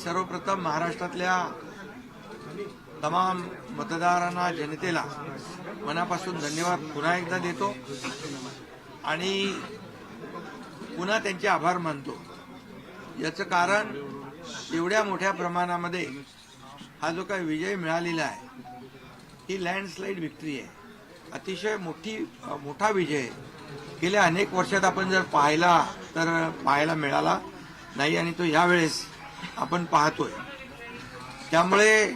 सर्वप्रथम महाराष्ट्रातल्या तमाम मतदारांना जनतेला मनापासून धन्यवाद पुन्हा एकदा देतो आणि पुन्हा त्यांचे आभार मानतो। याचं कारण एवढ्या मोठ्या प्रमाणामध्ये हा जो काही विजय मिळालेला आहे ही लँडस्लाइड विक्ट्री आहे, अतिशय मोठा विजय। गेल्या अनेक वर्षात आपण जर पाहायला मिळाला नाही आणि तो यावेळेस आपण पाहतोय। त्यामुळे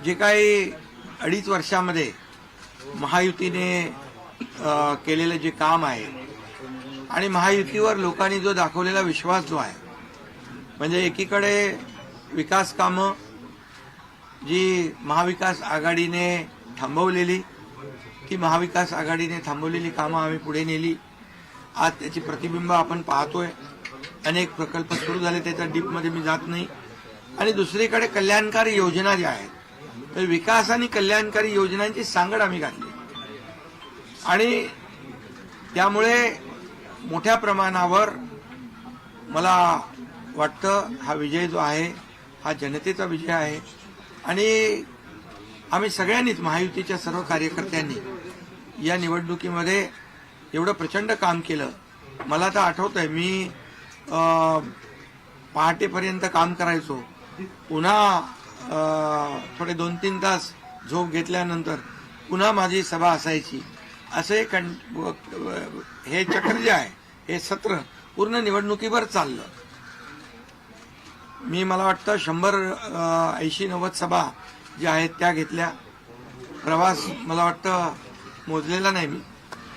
जे काही 2.5 वर्षामध्ये महायुतीने केलेलं जे काम आहे आणि महायुतीवर लोकांनी जो दाखवलेला विश्वास जो आहे, म्हणजे एकीकडे विकास कामं जी महाविकास आघाडीने थांबवलेली, ती महाविकास आघाडीने थांबवलेली कामं आम्ही पुढे नेली। आज त्याची प्रतिबिंब आपण पाहतोय। अनेक प्रकल्प सुरू झाले, त्याच्या डीपमध्ये मी जात नाही। आणि दुसरीकडे कल्याणकारी योजना ज्या आहेत, तर विकास आणि कल्याणकारी योजनांची सांगड आम्ही घातली आणि त्यामुळे मोठ्या प्रमाणावर मला वाटतं हा विजय जो आहे हा जनतेचा विजय आहे। आणि आम्ही सगळ्यांनीच, महायुतीच्या सर्व कार्यकर्त्यांनी या निवडणुकीमध्ये एवढं प्रचंड काम केलं। मला तर आठवतंय मी पहाटेपर्यंत काम करायचो, पुन्हा थोडे 2-3 तास झोप घेतल्यानंतर पुन्हा माझी सभा असायची। असे हे चक्र जे आहे, हे सत्र पूर्ण निवडणुकीवर चाललं। मला वाटतं 100-80-90 सभा ज्या आहेत त्या घेतल्या। प्रवास मला वाटतं मोजलेला नाही मी,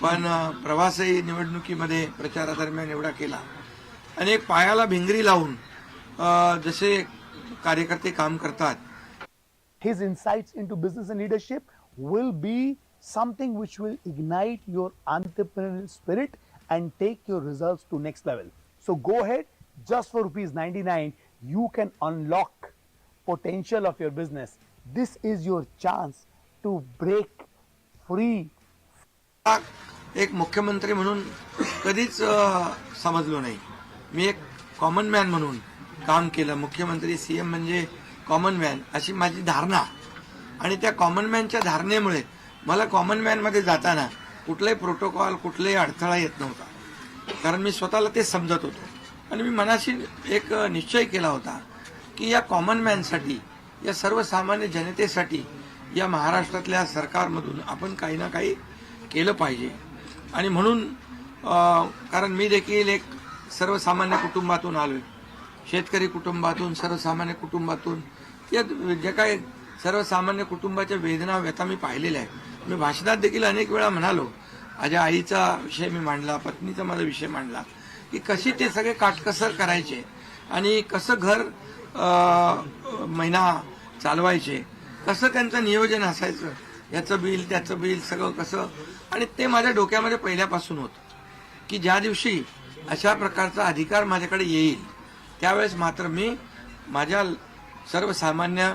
पण प्रवासही निवडणुकीमध्ये प्रचारादरम्यान एवढा केला। अनेक पायाला भिंगरी लावून जसे कार्यकर्ते काम करतात। His insights into business and leadership will be something which will ignite your entrepreneurial spirit and take your results to next level. So go ahead, just for ₹99 you can unlock potential of your business. This is your chance to break free. एक मुख्यमंत्री म्हणून कधीच समजलो नाही। मी एक common man म्हणून काम केलं। मुख्यमंत्री सीएम म्हणजे कॉमन मॅन अशी माझी धारणा, आणि त्या कॉमन मॅनच्या धारणेमुळे मला कॉमन मॅन मध्ये जाताना कुठलाही प्रोटोकॉल, कुठलाही अडथळा येत नव्हता, कारण मी स्वतःला ते समजत होतो। आणि मी मनाशी एक निश्चय केला होता की या कॉमन मॅनसाठी, या सर्वसामान्य जनतेसाठी या महाराष्ट्रातल्या सरकारमधून आपण काही ना काही केलं पाहिजे। आणि म्हणून कारण मी देखील एक सर्वसामान्य कुटुंबातून आलोय, शेतकरी कुटुंबातून, सर्वसामान्य कुटुंबातून। या जे काही सर्वसामान्य कुटुंबाच्या वेदना, व्यथा मी पाहिलेल्या आहेत। मी भाषणात देखील अनेक वेळा म्हणालो, माझ्या आईचा विषय मी मांडला, पत्नीचा माझा विषय मांडला, की कशी ते सगळे काटकसर करायचे आणि कसं घर महिना चालवायचे, कसं त्यांचं नियोजन असायचं, याचं बिल त्याचं बिल सगळं कसं। आणि ते माझ्या डोक्यामध्ये पहिल्यापासून होतं की ज्या दिवशी अशा प्रकारचा अधिकार माझ्याकडे येईल त्यावेळेस मात्र मी माझ्या सर्वसामान्य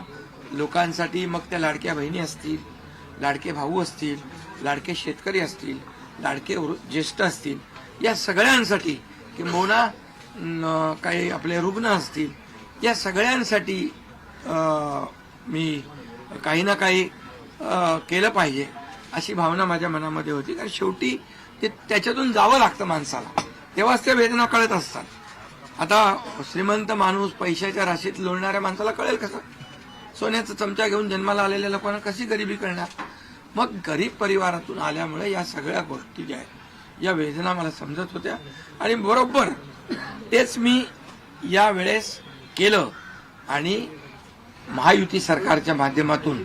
लोकांसाठी, मग त्या लाडक्या बहिणी असतील, लाडके भाऊ असतील, लाडके शेतकरी असतील, लाडके ज्येष्ठ असतील, या सगळ्यांसाठी, किंबहुना काही आपले रुग्ण असतील, या सगळ्यांसाठी मी काही ना काही केलं पाहिजे अशी भावना माझ्या मनामध्ये होती। कारण शेवटी ते त्याच्यातून जावं लागतं माणसाला, तेव्हाच त्या वेदना कळत असतात। आता श्रीमंत माणूस, पैशाच्या राशीत लोळणाऱ्या माणसाला कळेल कसं? सोन्याचा चमचा घेऊन जन्माला आलेल्या लोकांना कशी गरिबी कळणार? मग गरीब परिवारातून आल्यामुळे या सगळ्या गोष्टी ज्या आहेत, या वेदना मला समजत होत्या आणि बरोबर तेच मी या वेळेस केलं। आणि महायुती सरकारच्या माध्यमातून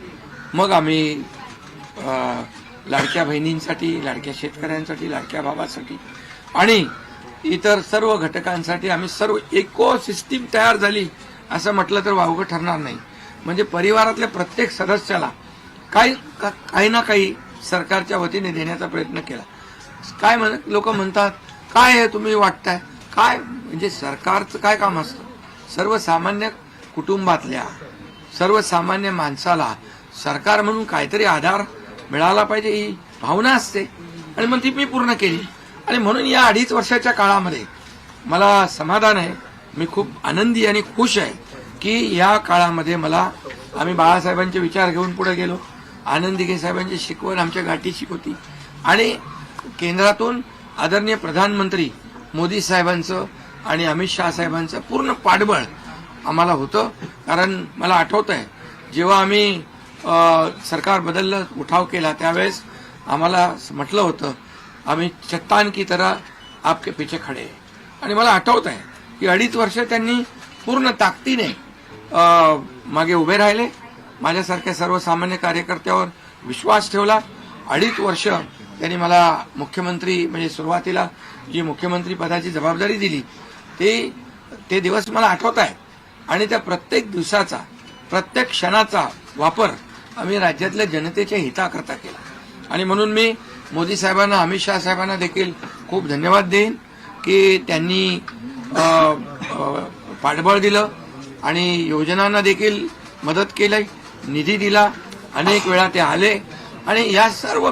मग आम्ही लाडक्या बहिणींसाठी, लाडक्या शेतकऱ्यांसाठी, लाडक्या भावासाठी आणि इतर सर्व घटकांसाठी आम्ही सर्व इकोसिस्टीम तयार झाली असं म्हटलं तर वावगं ठरणार नाही। म्हणजे परिवारातल्या प्रत्येक सदस्याला काही ना काही सरकारच्या वतीने देण्याचा प्रयत्न केला। काय लोक म्हणतात, काय आहे तुम्ही वाटताय काय, म्हणजे सरकारचं काय काम असतं? सर्वसामान्य कुटुंबातल्या सर्वसामान्य माणसाला सरकार म्हणून काहीतरी आधार मिळाला पाहिजे ही भावना असते आणि मग ती मी पूर्ण केली। आणि म्हणून या 2.5 वर्षाच्या काळामध्ये मला समाधान आहे मी खूप आनंदी आणि खुश आहे की या काळामध्ये आम्ही बाळासाहेबांचे विचार घेऊन पुढे गेलो. आनंद दिघे साहेबांची शिकवण आमच्या गाठीशी होती आणि केंद्रातून आदरणीय प्रधानमंत्री मोदी साहेबांचं आणि अमित शहा साहेबांचं पूर्ण पाठबळ आम्हाला होतं. कारण मला आठवत आहे जेव्हा आम्ही सरकार बदललं, उठाव केला, त्यावेळेस आम्हाला म्हटलं होतं आम्ही चट्टान की तरह आपके पीछे खडे हैं. आणि मला आठवत आहे की 2.5 वर्ष त्यांनी पूर्ण ताकदीने मागे उभे राहिले. माझ्यासारख्या सर्वसामान्य कार्यकर्त्यावर विश्वास ठेवला. 2.5 वर्ष त्यांनी मला मुख्यमंत्री म्हणजे सुरुवातीला जी मुख्यमंत्री पदाची जबाबदारी दिली ते दिवस मला आठवत आहे. आणि त्या प्रत्येक दिवसाचा, प्रत्येक क्षणाचा वापर आम्ही राज्यातल्या जनतेच्या हिताकरता केला. आणि म्हणून मी मोदी साहेबांना, अमित शहा साहेबांना देखील खूप धन्यवाद देईन की त्यांनी पाठबळ दिलं आणि योजनांना देखील मदत केली, निधी दिला. अनेक वेळा ते आले आणि या सर्व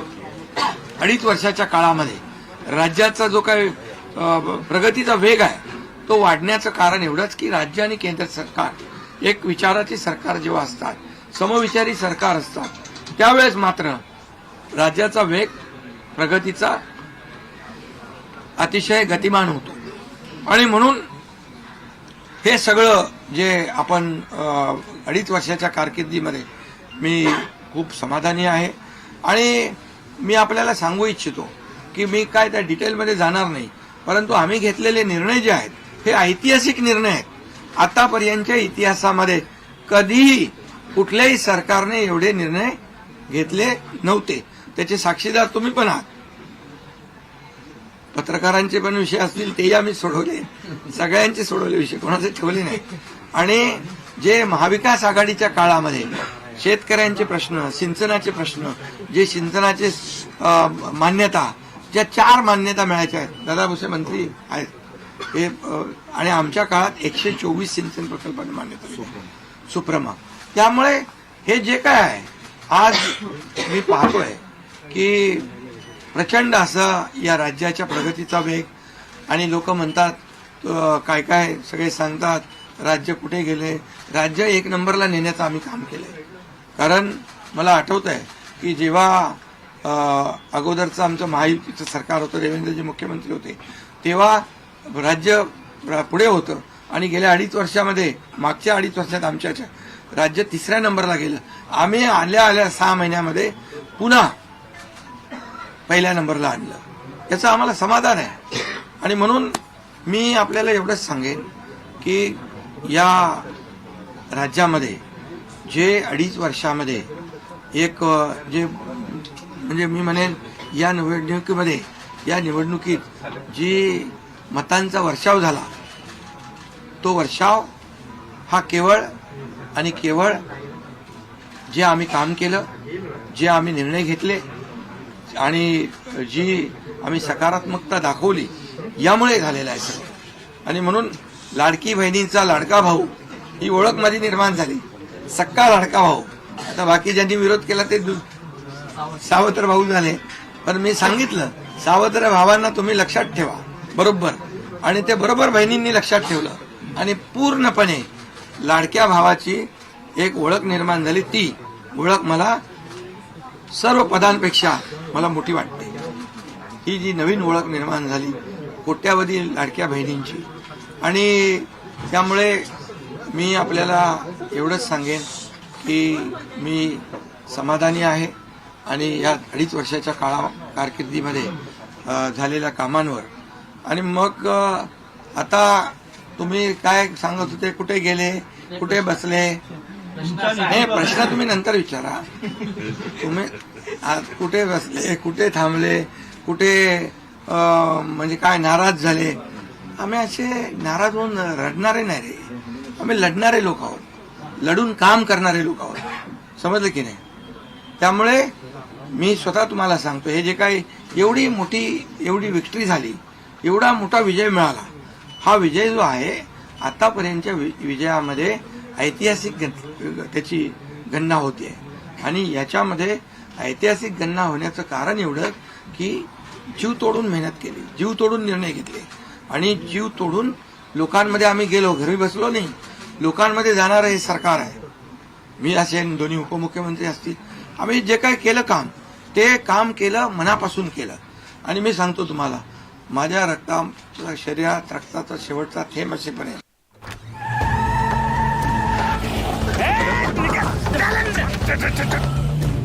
2.5 वर्षाच्या काळामध्ये राज्याचा जो काही प्रगतीचा वेग आहे तो वाढण्याचं कारण एवढंच की राज्य आणि केंद्र सरकार एक विचाराची सरकार जेव्हा असतात, समविचारी सरकार असतात, त्यावेळेस मात्र राज्याचा वेग प्रगतीचा अतिशय गतिमान होतो. आणि म्हणून हे सगळं जे आपण 2.5 वर्षाच्या कारकिर्दीमध्ये मी खूप समाधानी आहे. आणि मी आपल्याला सांगू इच्छितो की मी काय त्या डिटेलमध्ये जाणार नाही, परंतु आम्ही घेतलेले निर्णय जे आहेत हे ऐतिहासिक निर्णय आहेत. आतापर्यंतच्या इतिहासामध्ये कधीही कुठल्याही सरकारने एवढे निर्णय घेतले नव्हते. त्याचे साक्षीदार तुम्ही पण आहात. पत्रकारांचे पण विषय असतील तेही आम्ही सोडवले, सगळ्यांचे सोडवले विषय, कोणाचे ठेवले नाही. आणि जे महाविकास आघाडीच्या काळामध्ये शेतकऱ्यांचे प्रश्न, सिंचनाचे प्रश्न, जे सिंचनाचे मान्यता, ज्या 4 मान्यता मिळायच्या आहेत, दादा भुसे मंत्री आहेत हे, आणि आमच्या काळात 124 सिंचन प्रकल्पांना मान्यता, सुप्रमा. त्यामुळे हे जे काय आहे आज मी पाहतोय की प्रचंड असं या राज्याच्या प्रगतीचा वेग. आणि लोक म्हणतात काय काय सगळे सांगतात राज्य कुठे गेले. राज्य 1 नंबरला नेण्याचं आम्ही काम केलंय. कारण मला आठवत आहे की जेव्हा अगोदरचं आमचं महायुतीचं सरकार होतं, देवेंद्रजी मुख्यमंत्री होते, तेव्हा राज्य पुढे होतं. आणि गेल्या 2.5 वर्षामध्ये, मागच्या 2.5 वर्षात आमच्या राज्य 3ऱ्या नंबरला गेलं. आम्ही आल्या 6 महिन्यामध्ये पुन्हा 1ल्या नंबरला आणलं. याचं आम्हाला समाधान आहे. आणि म्हणून मी आपल्याला एवढंच सांगेन की या राज्यामध्ये जे 2.5 वर्षामध्ये एक जे म्हणजे मी म्हणेन या निवडणुकीत जी मतांचा वर्षाव झाला, तो वर्षाव हा केवळ आणि केवळ जे आम्ही काम केलं, जे आम्ही निर्णय घेतले आणि जी आम्ही सकारात्मकता दाखवली यामुळे झालेला आहे सगळं. आणि म्हणून लाडकी बहिणींचा लाडका भाऊ ही ओळख माझी निर्माण झाली, सक्का लाडका भाऊ. आता बाकी ज्यांनी विरोध केला ते सावत्र भाऊ झाले. पण मी सांगितलं सावत्र भावांना तुम्ही लक्षात ठेवा बरोबर. आणि ते बरोबर बहिणींनी लक्षात ठेवलं आणि पूर्णपणे लाडक्या भावाची एक ओळख निर्माण झाली. ती ओळख मला सर्व पदांपेक्षा मला मोठी वाटते. ही जी नवीन ओळख निर्माण झाली कोट्यावधी लाडक्या बहिणींची. आणि त्यामुळे मी आपल्याला एवढंच सांगेन की मी समाधानी आहे आणि या 2.5 वर्षाच्या कारकिर्दीमध्ये झालेल्या कामांवर. आणि मग आता तुम्ही काय सांगत होते, कुठे गेले, कुठे बसले, हे प्रश्न तुम्ही नंतर विचारा. तुम्ही कुठे बसले, कुठे थांबले, कुठे म्हणजे काय नाराज झाले. आम्ही असे नाराज होऊन रडणारे नाही रे. आम्ही लढणारे लोक आहोत, लढून काम करणारे लोक आहोत. समजलं की नाही. त्यामुळे मी स्वतः तुम्हाला सांगतो, हे जे काही एवढी विक्ट्री झाली, एवढा मोठा विजय मिळाला, हा विजय जो आहे आतापर्यंतच्या विजयामध्ये ऐतिहासिक त्याची गणना होते. आणि याच्यामध्ये ऐतिहासिक गणना होण्याचं कारण एवढं की जीव तोडून मेहनत केली, जीव तोडून निर्णय घेतले आणि जीव तोडून लोकांमध्ये आम्ही गेलो, घरी बसलो नाही, लोकांमध्ये जाणारं हे सरकार आहे. मी असेन, दोन्ही उपमुख्यमंत्री असतील, आम्ही जे काही केलं काम, ते काम केलं, मनापासून केलं. आणि मी सांगतो तुम्हाला, माझ्या शरीरात रक्ताचा शेवटचा थेंब असेपर्यंत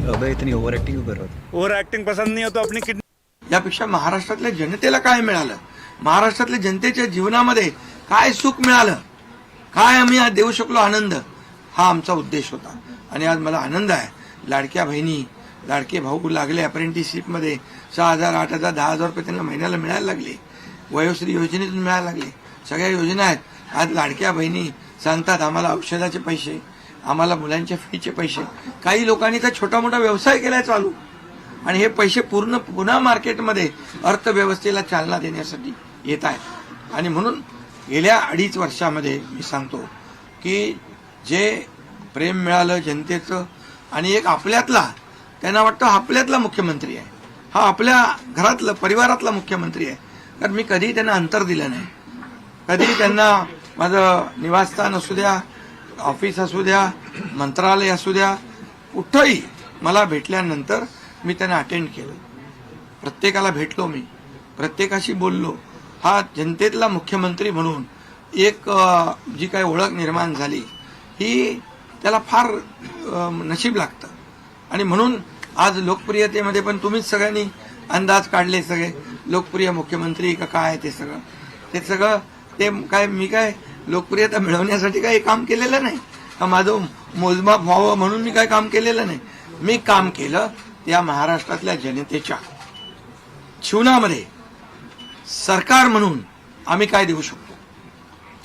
अबे इतनी ओवर एक्टिंग क्यों कर रहा था? ओवर एक्टिंग पसंद नहीं हो तो अपनी किडनी यापेक्षा महाराष्ट्रातल्या जनतेला काय मिळालं, महाराष्ट्रातल्या जनतेच्या जीवनामध्ये काय सुख मिळालं, काय आम्ही आज देऊ शकलो आनंद, हा आमचा उद्देश होता. आणि आज मला आनंद आहे. लाडक्या बहिणी, लाडके भाऊ लागले अप्रेंटिसशिपमध्ये, 6,000, 8,000, 10,000 रुपये त्यांना महिन्याला मिळायला लागले. वयोश्री योजनेतून मिळायला लागले. सगळ्या योजना आहेत. आज लाडक्या बहिणी सांगतात आम्हाला औषधाचे पैसे, आम्हाला मुलांच्या फीचे पैसे. काही लोकांनी तर छोटा मोठा व्यवसाय केलाय चालू, आणि हे पैसे पुन्हा मार्केटमध्ये अर्थव्यवस्थेला चालना देण्यासाठी येत आहेत. आणि म्हणून गेल्या 2.5 वर्षामध्ये मी सांगतो की जे प्रेम मिळालं जनतेचं, आणि एक आपल्यातला, त्यांना वाटतं आपल्यातला मुख्यमंत्री आहे, हा आपल्या घरातला परिवारातला मुख्यमंत्री आहे. कारण मी कधीही त्यांना अंतर दिलं नाही. कधीही त्यांना माझं निवासस्थान असू द्या, ऑफिस असू द्या, मंत्रालय असू द्या, कुठंही मला भेटल्यानंतर मी त्यांना अटेंड केलं. प्रत्येकाला भेटलो, मी प्रत्येकाशी बोललो. हा जनतेतला मुख्यमंत्री म्हणून एक जी काही ओळख निर्माण झाली, ही त्याला फार नशीब लागतं. आणि म्हणून आज लोकप्रियतेमध्ये पण तुम्हीच सगळ्यांनी अंदाज काढले, सगळे लोकप्रिय मुख्यमंत्री का काय, ते सगळं ते काय, मी काय लोकप्रियता मिळवण्यासाठी काही काम केलेलं नाही, का माझं मोजमाप व्हावं म्हणून मी काय काम केलेलं नाही. मी काम केलं त्या महाराष्ट्रातल्या जनतेच्या जीवनामध्ये सरकार म्हणून आम्ही काय देऊ शकतो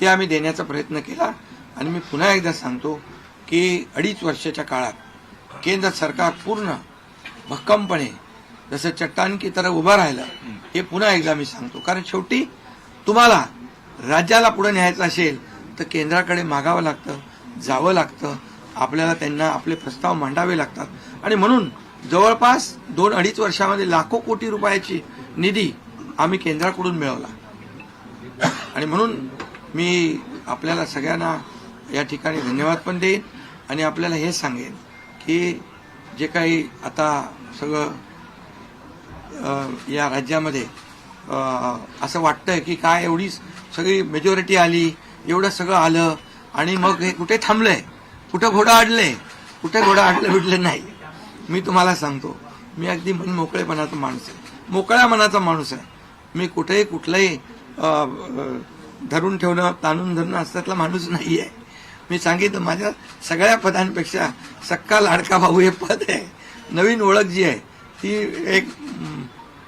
ते आम्ही देण्याचा प्रयत्न केला. आणि मी पुन्हा एकदा सांगतो की 2.5 वर्षाच्या काळात केंद्र सरकार पूर्ण भक्कमपणे जसं चट्टान की तरह उभं राहिलं, हे पुन्हा एकदा मी सांगतो. कारण शेवटी तुम्हाला राज्याला पुढे न्यायचं असेल तर केंद्राकडे मागावं लागतं, जावं लागतं, आपल्याला त्यांना आपले प्रस्ताव मांडावे लागतात. आणि म्हणून जवळपास 2-2.5 वर्षामध्ये लाखो कोटी रुपयाची निधी आम्ही केंद्राकडून मिळवला. आणि म्हणून मी आपल्याला सगळ्यांना या ठिकाणी धन्यवाद पण देईन, आणि आपल्याला हे सांगेन की जे काही आता सगळं या राज्यामध्ये असं वाटतंय की काय एवढी सगळी मेजॉरिटी आली, एवढं सगळं आलं, आणि मग हे कुठे थांबलंय, कुठं घोडं अडलंय, कुठे घोडं अडलं बिडलं नाही. मी तुम्हाला सांगतो, मी अगदी मन मोकळेपणाचा माणूस आहे, मोकळ्या मनाचा माणूस आहे. मी कुठेही कुठलंही धरून ठेवणं, ताणून धरणं असल्यातला माणूस नाही आहे. मी सांगितलं, माझ्या सगळ्या पदांपेक्षा सक्का लाडका भाऊ हे पद आहे. नवीन ओळख जी आहे ती एक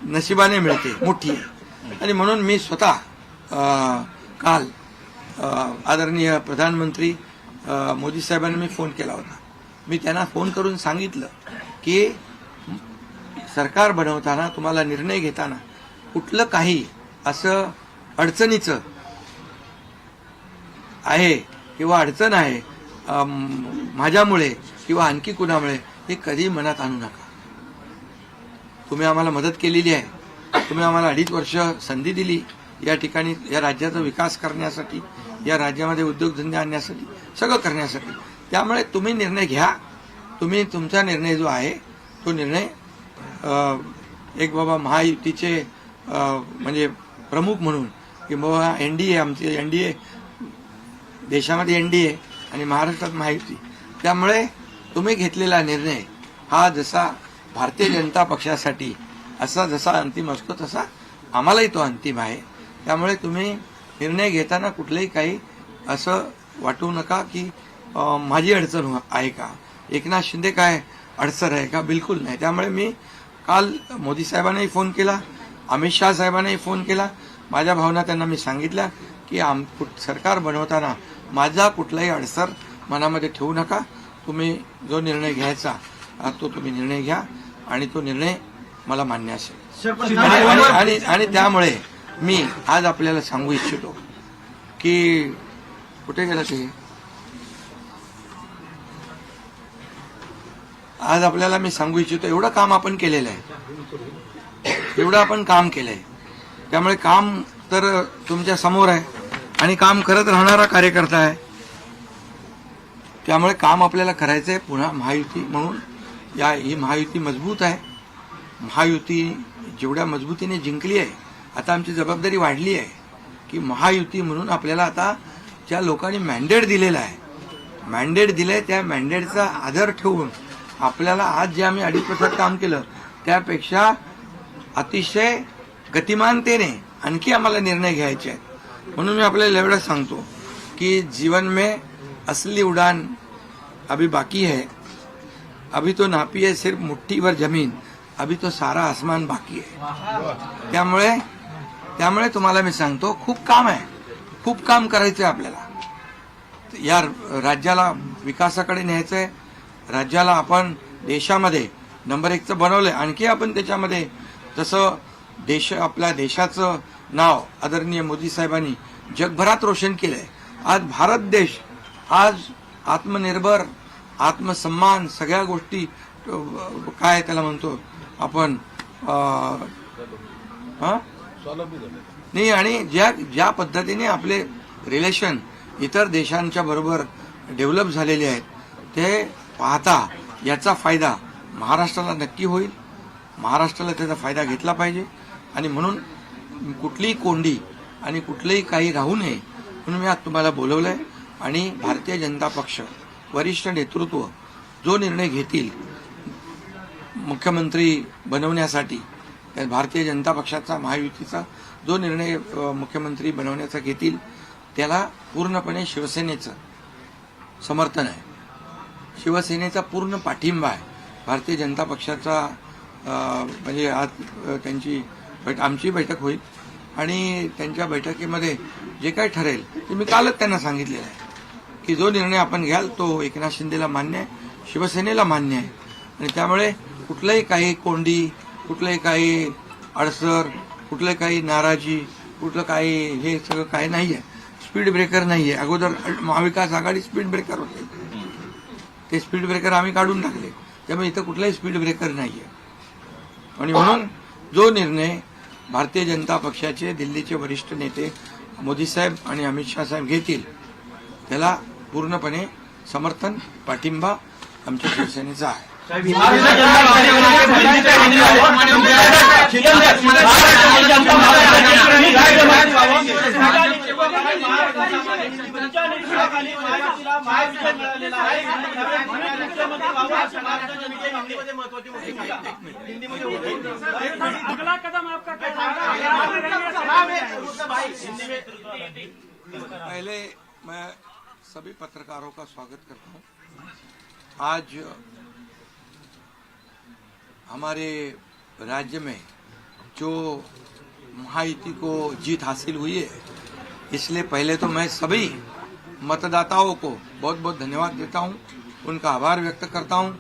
नशिबाने मिळते, मोठी आहे. आणि म्हणून मी स्वतः काल आदरणीय प्रधानमंत्री मोदी साहेबांना मी फोन केला होता. मी त्यांना फोन करून सांगितलं की सरकार बनवताना, तुम्हाला निर्णय घेताना कुठलं काही असं अडचणीचं आहे किंवा अडचण आहे माझ्यामुळे किंवा आणखी कुणामुळे, हे कधी मनात आणू नका. तुम्ही आम्हाला मदत केलेली आहे, तुम्ही आम्हाला 2.5 वर्ष संधी दिली या ठिकाणी या राज्याचा विकास करण्यासाठी, या राज्यामध्ये उद्योगधंदे आणण्यासाठी, सगळं करण्यासाठी. त्यामुळे तुम्ही निर्णय घ्या. तुम्ही तुमचा निर्णय जो आहे तो निर्णय एक बाबा महायुतीचे म्हणजे प्रमुख म्हणून, की बाबा एनडीए, आमचे एनडीए, देशामध्ये एनडीए आणि महाराष्ट्रात महायुती, त्यामुळे तुम्ही घेतलेला निर्णय हा जसा भारतीय जनता पक्षासाठी असा जसा अंतिम असतो तसा आम्हालाही तो अंतिम आहे. त्यामुळे तुम्ही निर्णय घेताना कुठलंही काही असं वाटू नका की माझी अडचण आहे का, एकनाथ शिंदे काय अडचण आहे का, बिलकुल नाही. त्यामुळे मी काल मोदी साहेबांनाही फोन केला, अमित शहा साहेबांनाही फोन केला. माझ्या भावना त्यांना मी सांगितल्या की सरकार बनवताना माझा कुठलाही अडसर मनामध्ये ठेवू नका. तुम्ही जो निर्णय घ्यायचा तो तुम्ही निर्णय घ्या, आणि तो निर्णय मला मान्य असेल. आणि त्यामुळे मी आज आपल्याला सांगू इच्छितो की कुठे गेला ते, आज आपल्याला मी सांगू इच्छितो, एवढं काम आपण केलेलं आहे, एवढं आपण काम केलंय. त्यामुळे काम तर तुमच्या समोर आहे, आणि काम करत राहणारा कार्यकर्ता आहे. त्यामुळे काम आपल्याला करायचं आहे. पुन्हा महायुती म्हणून ही महायुती मजबूत आहे. महायुती जेवढ्या मजबूतीने जिंकली आहे, आता आमची जबाबदारी वाढली आहे की महायुती म्हणून आपल्याला आता ज्या लोकांनी मॅन्डेट दिलेला आहे, मॅन्डेट दिलंय त्या मॅन्डेटचा आदर ठेवून आपल्याला आज जे आम्ही 2.5 वर्षात काम केलं त्यापेक्षा अतिशय गतिमानतेने आणखी आम्हाला निर्णय घ्यायचे आहेत. म्हणून मी आपल्याला एवढं सांगतो कि जीवन में असली उड़ान अभी बाकी है. अभी तो नापी है सिर्फ मुट्ठी भर जमीन, अभी तो सारा आसमान बाकी है. त्यामुळे तुम्हाला मी सांगतो खूप काम आहे, खूप काम करायचं आहे आपल्याला. या राज्याला विकासाकडे न्यायचंय. राज्याला आपण देशामध्ये नंबर 1 बनवलंय. आणखी आपण त्याच्यामध्ये जसं आपल्या देशाचं नाव आदरणीय मोदी साहेबांनी जगभरात रोशन केलंय. आज भारत देश आज आत्मनिर्भर, आत्मसन्मान सगळ्या गोष्टी काय त्याला म्हणतो आपण नाही. आणि ज्या पद्धतीने आपले रिलेशन इतर देशांच्या बरोबर डेव्हलप झालेले आहेत ते पाहता याचा फायदा महाराष्ट्राला नक्की होईल. महाराष्ट्राला त्याचा फायदा घेतला पाहिजे. आणि म्हणून कुठलीही कोंडी आणि कुठलंही काही राहू नये म्हणून मी आज तुम्हाला बोलवलंय. आणि भारतीय जनता पक्ष वरिष्ठ नेतृत्व जो निर्णय घेतील मुख्यमंत्री बनवण्यासाठी, त्या भारतीय जनता पक्षाचा महायुतीचा जो निर्णय मुख्यमंत्री बनवण्याचा घेतील त्याला पूर्णपणे शिवसेनेचं समर्थन आहे. शिवसेनेचा पूर्ण पाठिंबा आहे. भारतीय जनता पक्षाचा म्हणजे आज आमची बैठक होईल आणि त्यांच्या बैठकीमध्ये जे काही ठरेल ते मी कालच त्यांना सांगितलेलं आहे की जो निर्णय आपण घ्याल तो एकनाथ शिंदेला मान्य आहे, शिवसेनेला मान्य आहे. आणि त्यामुळे कुठलंही काही कोंडी, कुठलंही काही अडसर, कुठलं काही नाराजी, कुठलं काही हे सगळं काही नाही आहे. स्पीड ब्रेकर नाही आहे. अगोदर महाविकास आघाडी स्पीड ब्रेकर होते, ते स्पीड ब्रेकर आम्ही काढून टाकले. त्यामुळे इथं कुठलाही स्पीड ब्रेकर नाही आहे. आणि म्हणून जो निर्णय भारतीय जनता पक्षाचे दिल्लीचे वरिष्ठ नेते मोदी साहेब आणि अमित शाह साहेब घेतील त्याला पूर्णपणे समर्थन, पाठिंबा आमच्या शिवसेनेचा आहे. पहले मैं सभी पत्रकारों का स्वागत करता हूं. आज हमारे राज्य में जो महायुति को जीत हासिल हुई है, इसलिए पहले तो मैं सभी मतदाताओं को बहुत बहुत धन्यवाद देता हूं, उनका आभार व्यक्त करता हूं.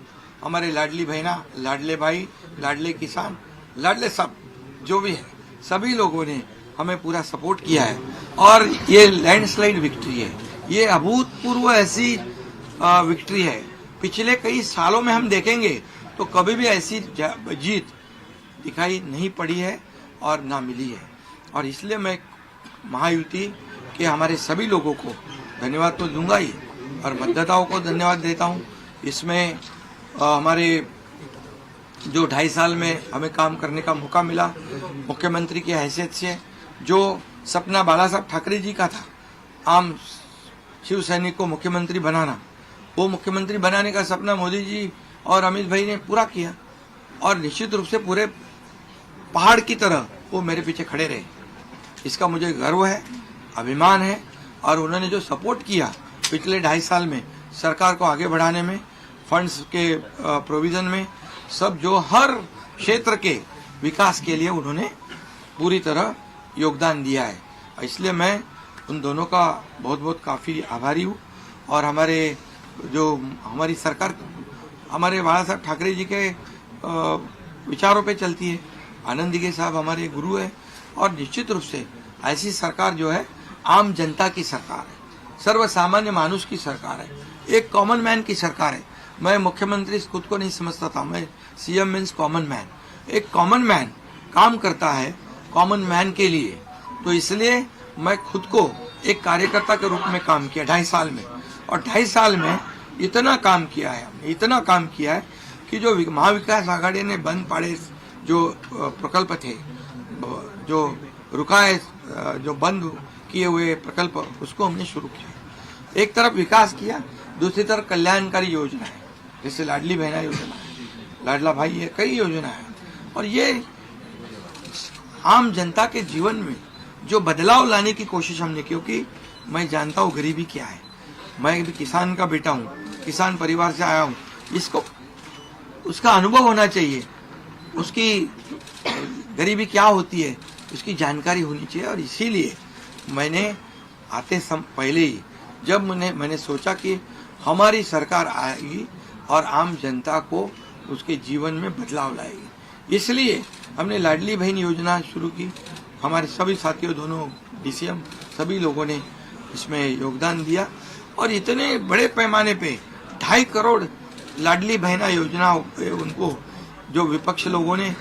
हमारे लाडली बहना, लाडले भाई, लाडले किसान, लाडले सब जो भी है, सभी लोगों ने हमें पूरा सपोर्ट किया है. और ये लैंडस्लाइड विक्ट्री है, ये अभूतपूर्व ऐसी विक्ट्री है. पिछले कई सालों में हम देखेंगे तो कभी भी ऐसी जीत दिखाई नहीं पड़ी है और ना मिली है. और इसलिए मैं महायुति के हमारे सभी लोगों को धन्यवाद तो दूंगा ही और मतदाताओं को धन्यवाद देता हूं. इसमें हमारे जो 2.5 साल में हमें काम करने का मौका मिला मुख्यमंत्री की हैसियत से, जो सपना बाला साहब ठाकरे जी का था आम शिव सैनिक को मुख्यमंत्री बनाना, वो मुख्यमंत्री बनाने का सपना मोदी जी और अमित भाई ने पूरा किया. और निश्चित रूप से पूरे पहाड़ की तरह वो मेरे पीछे खड़े रहे. इसका मुझे गर्व है, अभिमान है. और उन्होंने जो सपोर्ट किया पिछले 2.5 साल में सरकार को आगे बढ़ाने में, फंड्स के प्रोविजन में, सब जो हर क्षेत्र के विकास के लिए उन्होंने पूरी तरह योगदान दिया है. इसलिए मैं उन दोनों का बहुत बहुत काफ़ी आभारी हूँ. और हमारी सरकार हमारे बाला साहब ठाकरे जी के विचारों पे चलती है. आनंद दिघे साहब हमारे गुरु है. और निश्चित रूप से ऐसी सरकार जो है आम जनता की सरकार है, सर्वसामान्य मानुष की सरकार है, एक कॉमन मैन की सरकार है. मैं मुख्यमंत्री खुद को नहीं समझता था, मैं सीएम मीन्स कॉमन मैन. एक कॉमन मैन काम करता है कॉमन मैन के लिए, तो इसलिए मैं खुद को एक कार्यकर्ता के रूप में काम किया 2.5 साल में, और 2.5 साल में इतना काम किया है हमने, इतना काम किया है कि जो महाविकास आघाड़ी ने बंद पाड़े जो प्रकल्प थे, जो रुकाए, जो बंद किए हुए प्रकल्प, उसको हमने शुरू किया। एक तरफ विकास किया, दूसरी तरफ कल्याणकारी योजना है, जैसे लाडली बहना योजना है, लाडला भाई है, कई योजना है। और ये आम जनता के जीवन में जो बदलाव लाने की कोशिश हमने, क्योंकि मैं जानता हूँ गरीबी क्या है, मैं भी किसान का बेटा हूँ, किसान परिवार से आया हूँ, इसको उसका अनुभव होना चाहिए, उसकी गरीबी क्या होती है उसकी जानकारी होनी चाहिए। और इसीलिए मैंने आते पहले ही जब मैंने सोचा कि हमारी सरकार आएगी और आम जनता को उसके जीवन में बदलाव लाएगी, इसलिए हमने लाडली बहन योजना शुरू की। हमारे सभी साथियों, दोनों डीसीएम, सभी लोगों ने इसमें योगदान दिया और इतने बड़े पैमाने पे 2.5 करोड़ लाडली बहना योजना उनको, जो विपक्ष लोगों ने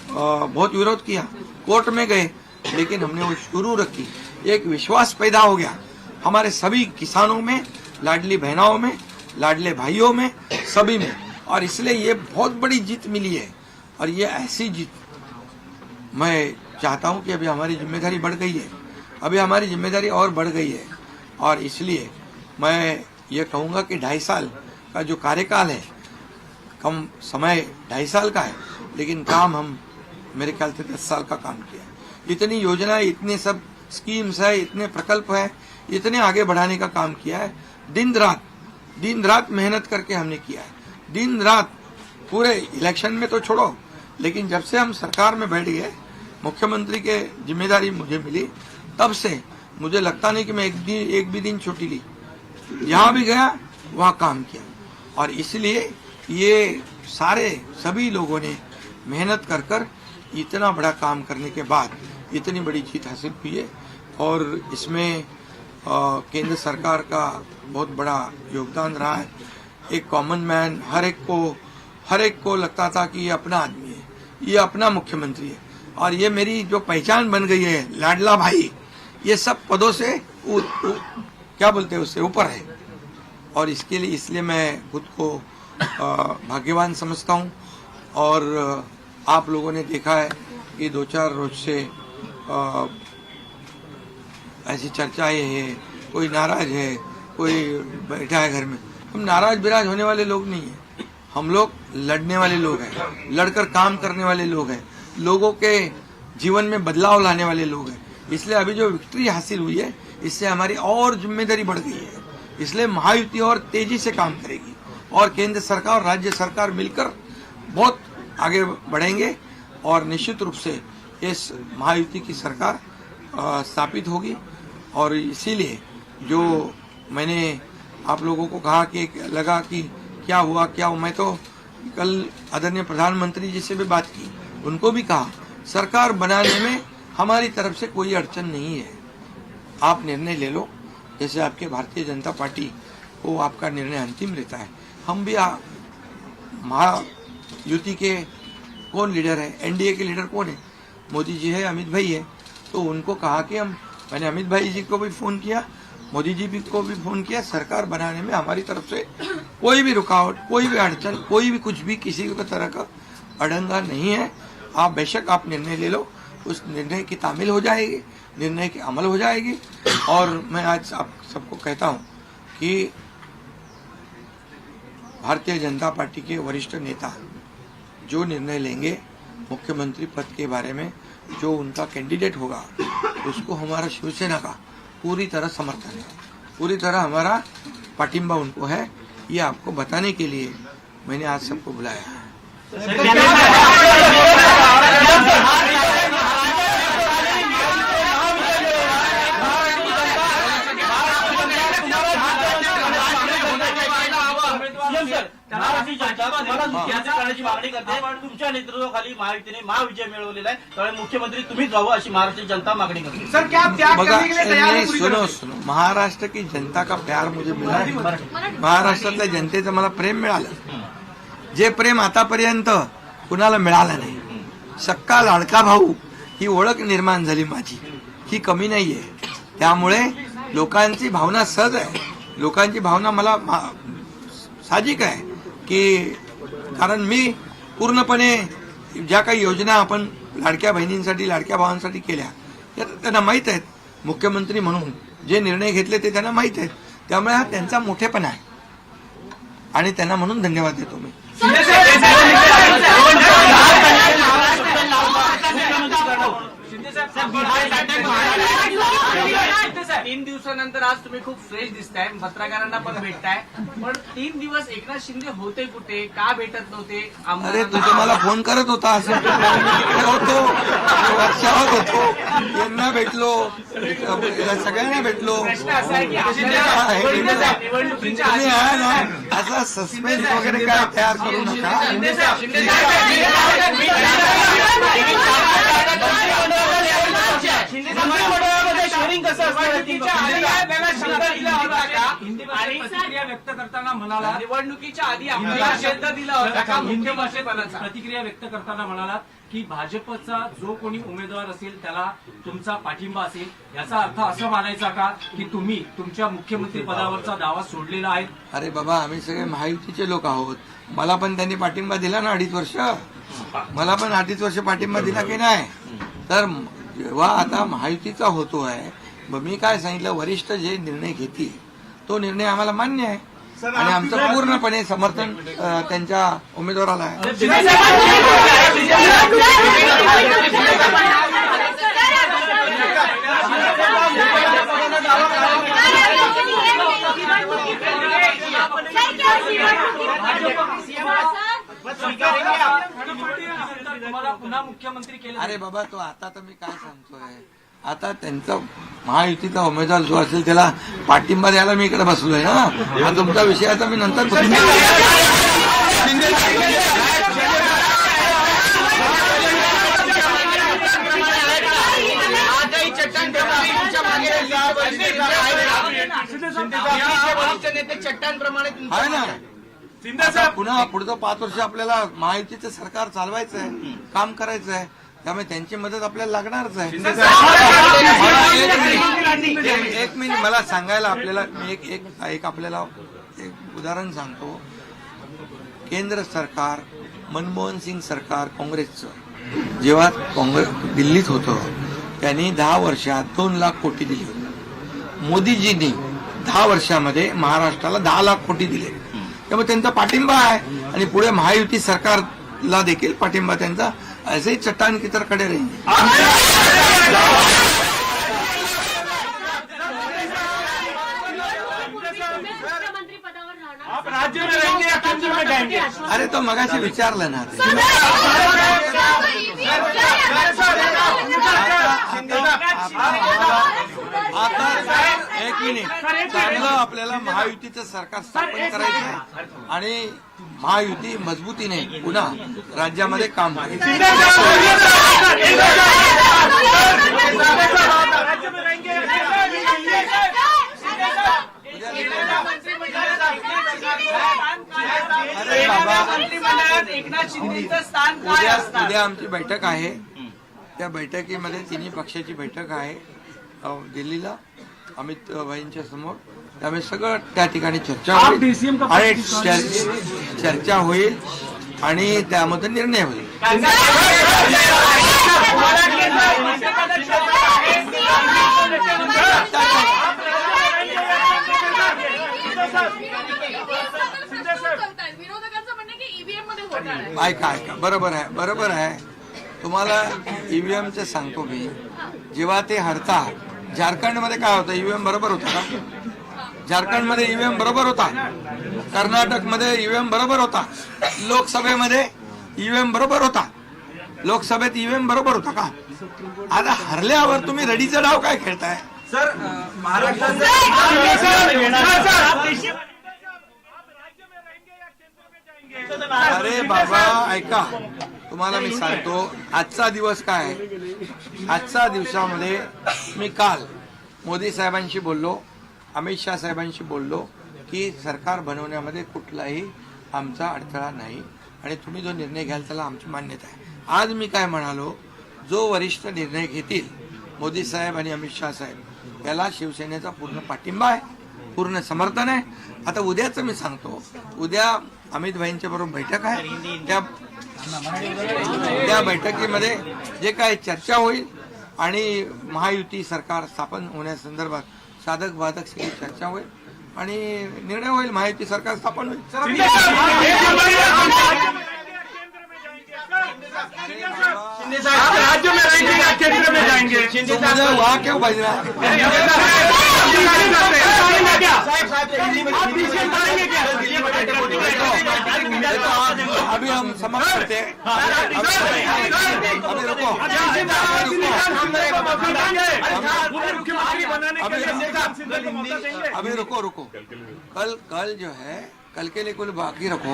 बहुत विरोध किया, कोर्ट में गए, लेकिन हमने वो शुरू रखी। एक विश्वास पैदा हो गया हमारे सभी किसानों में, लाडली बहनाओं में, लाडले भाइयों में, सभी में, और इसलिए ये बहुत बड़ी जीत मिली है। और ये ऐसी जीत मैं चाहता हूं कि अभी हमारी जिम्मेदारी बढ़ गई है, अभी हमारी जिम्मेदारी और बढ़ गई है, और इसलिए मैं ये कहूँगा कि 2.5 साल का जो कार्यकाल है, कम समय 2.5 साल का है, लेकिन काम हम मेरे ख्याल से 10 साल का काम किया। इतनी योजनाएं, इतने सब स्कीम्स है, इतने प्रकल्प है, इतने आगे बढ़ाने का काम किया है। दिन रात मेहनत करके हमने किया है, दिन रात। पूरे इलेक्शन में तो छोड़ो, लेकिन जब से हम सरकार में बैठ गए, मुख्यमंत्री के जिम्मेदारी मुझे मिली, तब से मुझे लगता नहीं कि मैं एक भी दिन छुट्टी ली, जहाँ भी गया वहाँ काम किया। और इसलिए ये सभी लोगों ने मेहनत कर इतना बड़ा काम करने के बाद इतनी बड़ी जीत हासिल हुई है। और इसमें केंद्र सरकार का बहुत बड़ा योगदान रहा है। एक कॉमन मैन, हर एक को लगता था कि ये अपना आदमी है, ये अपना मुख्यमंत्री है, और ये मेरी जो पहचान बन गई है, लाडला भाई, ये सब पदों से क्या बोलते हैं उससे ऊपर है। और इसलिए मैं खुद को भाग्यवान समझता हूँ। और आप लोगों ने देखा है कि 2-4 रोज से ऐसी चर्चाएं हैं, कोई नाराज है, कोई बैठा है घर में। हम नाराज बिराज होने वाले लोग नहीं हैं, हम लोग लड़ने वाले लोग हैं, लड़कर काम करने वाले लोग हैं, लोगों के जीवन में बदलाव लाने वाले लोग हैं। इसलिए अभी जो विक्ट्री हासिल हुई है, इससे हमारी और जिम्मेदारी बढ़ गई है। इसलिए महायुति और तेजी से काम करेगी, और केंद्र सरकार और राज्य सरकार मिलकर बहुत आगे बढ़ेंगे, और निश्चित रूप से इस महायुति की सरकार स्थापित होगी। और इसीलिए जो मैंने आप लोगों को कहा कि लगा कि क्या हुआ, मैं तो कल आदरणीय प्रधानमंत्री जी से भी बात की, उनको भी कहा सरकार बनाने में हमारी तरफ से कोई अड़चन नहीं है, आप निर्णय ले लो। जैसे आपके भारतीय जनता पार्टी को आपका निर्णय अंतिम रहता है, हम भी महायुति के कौन लीडर है, एनडीए के लीडर कौन है, मोदी जी है, अमित भाई है। तो उनको कहा कि मैंने अमित भाई जी को भी फोन किया, मोदी जी को भी फोन किया, सरकार बनाने में हमारी तरफ से कोई भी रुकावट, कोई भी अड़चन, कोई भी कुछ भी किसी भी तरह का अड़ंगा नहीं है। आप बेशक आप निर्णय ले लो, उस निर्णय की तामील हो जाएगी, निर्णय की अमल हो जाएगी। और मैं आज आप सबको कहता हूं कि भारतीय जनता पार्टी के वरिष्ठ नेता जो निर्णय लेंगे मुख्यमंत्री पद के बारे में, जो उनका कैंडिडेट होगा, उसको हमारा शिवसेना का पूरी तरह समर्थन है, पूरी तरह हमारा पाटिंबा उनको है। ये आपको बताने के लिए मैंने आज सबको बुलाया है। मागणी करते, तुमच्या नेतृत्वाखाली महायुतीने महाविजय मिळवलेला आहे, त्यामुळे मुख्यमंत्री तुम्हीच व्हावं अशी महाराष्ट्र जनता मागणी करते। सर क्या सुनो, महाराष्ट्र की जनता का प्यार मुझे मिला है, महाराष्ट्रातल्या जनतेचं मला प्रेम मिळालं, जे प्रेम आतापर्यंत कुणाला मिळालं नाही। सक्का लाडका भाऊ ही ओळख निर्माण झाली माझी, ही कमी नाहीये। त्यामुळे लोकांची भावना सहज आहे, लोकांची भावना मला साहजिक आहे की कारण मी पूर्णपणे ज्या काही योजना आपण लाडक्या बहिणींसाठी लाडक्या भावांसाठी केल्या त्या त्यांना माहीत आहेत. मुख्यमंत्री म्हणून जे निर्णय घेतले ते त्यांना माहीत आहेत. त्यामुळे हा त्यांचा मोठेपणा आहे आणि त्यांना म्हणून धन्यवाद देतो मी. 3 दिवसानंतर आज तुम्ही खूप फ्रेश दिसताय, पत्रकारांना पण भेटताय. पण 3 दिवस एकनाथ शिंदे होते कुठे, का भेटत नव्हते? अरे तू तर मला फोन करत होता असं होतो, वर्षावर होतो, यांना भेटलो, सगळ्यांना भेटलो. प्रश्न असा आहे की निवडणुकीच्या तुम्ही आहे ना असा सस्पेन्स वगैरे काय तयार करू नका. शेअरिंग कसं असणार? प्रतिक्रिया व्यक्त करताना म्हणाला, निवडणुकीच्या आधी आपल्याला शब्द दिला होता का मुख्यमंत्रीपदाचा? प्रतिक्रिया व्यक्त करताना म्हणाला की भाजपचा जो कोणी उमेदवार असेल त्याला तुमचा पाठिंबा असेल. याचा अर्थ असं मानायचा का की तुम्ही तुमच्या मुख्यमंत्री पदावरचा दावा सोडलेला आहे? अरे बाबा आम्ही सगळे महायुतीचे लोक आहोत. मला पण त्यांनी पाठिंबा दिला ना 2.5 वर्ष. मला पण 2.5 वर्ष पाठिंबा दिला की नाही. तर जेव्हा आता महायुतीचा होतो आहे मग मी काय सांगितलं, वरिष्ठ जे निर्णय घेतील तो निर्णय आम्हाला मान्य आहे आणि आमचं पूर्णपणे समर्थन त्यांच्या उमेदवाराला आहे. तुम्हाला पुन्हा मुख्यमंत्री केलं? अरे बाबा तो आता तर मी काय सांगतोय, आता त्यांचा महायुतीचा उमेदवार जो असेल त्याला पाठिंबा द्यायला मी इकडे बसलोय ना. हा तुमचा विषय आता मी नंतर आहे ना. आता पुन्हा पुढचं 5 वर्ष आपल्याला महायुतीचं सरकार चालवायचं आहे, काम करायचं आहे. त्यामुळे त्यांची मदत आपल्याला लागणारच आहे. एक मिनिट मला सांगायला आपल्याला मी एक आपल्याला एक उदाहरण सांगतो. केंद्र सरकार मनमोहन सिंग सरकार काँग्रेसचं जेव्हा काँग्रेस दिल्लीत होतं त्यांनी 10 वर्षात 2 लाख कोटी दिले होते. मोदीजींनी 10 वर्षामध्ये महाराष्ट्राला 10 लाख कोटी दिले. त्यामुळे त्यांचा पाठिंबा आहे आणि पुढे महायुती सरकारला देखील पाठिंबा त्यांचा ऐसे ही चट्टान की तरह खड़े रहेंगे. आप राज्य में रहेंगे या केंद्र में जाएंगे? अरे तो मगाशी विचारलं ना. आता एक मिनिट चांगलं आपल्याला महायुतीचं सरकार स्थापन करायचं आहे आणि महायुती मजबूतीने पुन्हा राज्यामध्ये काम करायचं. अरे बाबा मंत्रिमंडळात एकनाथ शिंदेचं स्थान काय असणार? उद्या आमची बैठक आहे. त्या बैठकीमध्ये तिन्ही पक्षाची बैठक आहे दिल्लीला अमित भाईंच्या समोर. त्यामुळे सगळं त्या ठिकाणी चर्चा होईल आणि चर्चा होईल आणि त्यामध्ये निर्णय होईल. ऐका बरोबर आहे. तुम्हाला ईव्हीएमचं सांगतो मी. जेव्हा ते हरतात झारखंडमध्ये काय होतं, ईव्हीएम बरोबर होता का? झारखंडमध्ये ईव्हीएम बरोबर होता, कर्नाटकमध्ये ईव्हीएम बरोबर होता, लोकसभेमध्ये ईव्हीएम बरोबर होता, लोकसभेत ईव्हीएम बरोबर होता का? आता हरल्यावर तुम्ही रडीचा डाव काय खेळताय? सर महाराष्ट्रात अरे बाबा ऐका, तुम्हाला मी सांगतो आजचा दिवस काय आहे. आजच्या दिवसामध्ये मी काल मोदी साहेबांशी बोललो, अमित शाह साहेबांशी बोललो की सरकार बनवण्यामध्ये कुठलाही आमचा अडथळा नाही आणि तुम्ही जो निर्णय घ्याल त्याला आमची मान्यता आहे. आज मी काय म्हणालो, जो वरिष्ठ निर्णय घेतील मोदी साहेब आणि अमित शाह साहेब याला शिवसेनेचा पूर्ण पाठिंबा आहे, पूर्ण समर्थन आहे. आता उद्याचं मी सांगतो, उद्या अमित भाईंच्या बरोबर बैठक आहे. त्या बैठकीमध्ये जे काय चर्चा होईल आणि महायुती सरकार स्थापन होण्यासंदर्भात साधक बाधक सगळी चर्चा होईल आणि निर्णय होईल. महायुती सरकार स्थापन होईल. आप राज्य में रहेंगे या केंद्र में जाएंगे? तो मुझे वहाँ क्यों बज रहा है? अभी हम समाप्त करते हैं. अभी रुको. अभी रुको. कल जो है, कल के लिए कुछ बाकी रखो.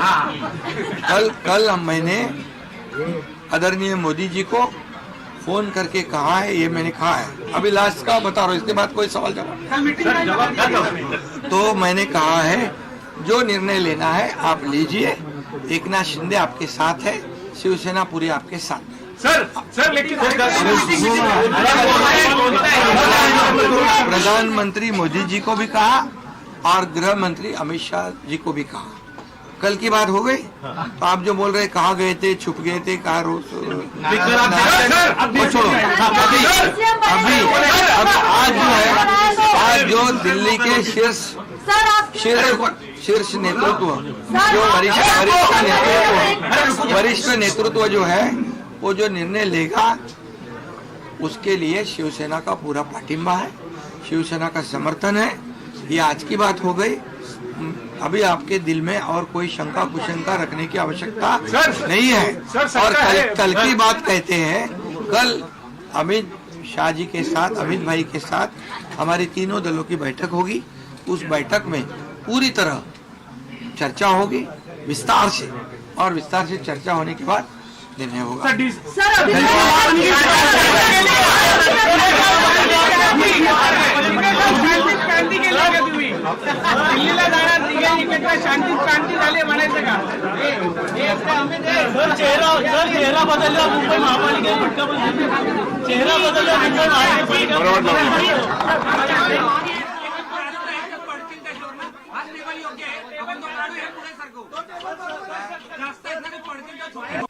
कल मैंने आदरणीय मोदी जी को फोन करके कहा है, ये मैंने कहा है. अभी लास्ट का बता रहा हूँ, इसके बाद कोई सवाल जवाब. तो मैंने कहा है जो निर्णय लेना है आप लीजिए. एकनाथ शिंदे आपके साथ है, शिवसेना पूरी आपके साथ है. सर लेकिन प्रधानमंत्री मोदी जी को भी कहा और गृह मंत्री अमित शाह जी को भी कहा. कल की बात हो गई. तो आप जो बोल रहे कहाँ गए थे, छुप गए थे, कहाँ छोड़ो. अभी आज जो है, आज जो दिल्ली के शीर्ष नेतृत्व, जो वरिष्ठ नेतृत्व जो है, वो जो निर्णय लेगा उसके लिए शिवसेना का पूरा पाठिंबा है, शिवसेना का समर्थन है. ये आज की बात हो गई. अभी आपके दिल में और कोई शंका कुशंका रखने की आवश्यकता नहीं है. और कल की बात कहते हैं, कल अमित शाह जी के साथ, अमित भाई के साथ हमारी तीनों दलों की बैठक होगी. उस बैठक में पूरी तरह चर्चा होगी विस्तार से, और विस्तार से चर्चा होने के बाद निर्णय होगा. दिल्लीला जाणार शांतीत क्रांती झाली म्हणायचं का? चेहरा बदलला मुंबई महापालिकेत फटका बसला. चेहरा बदलला मुंबई महापालिका.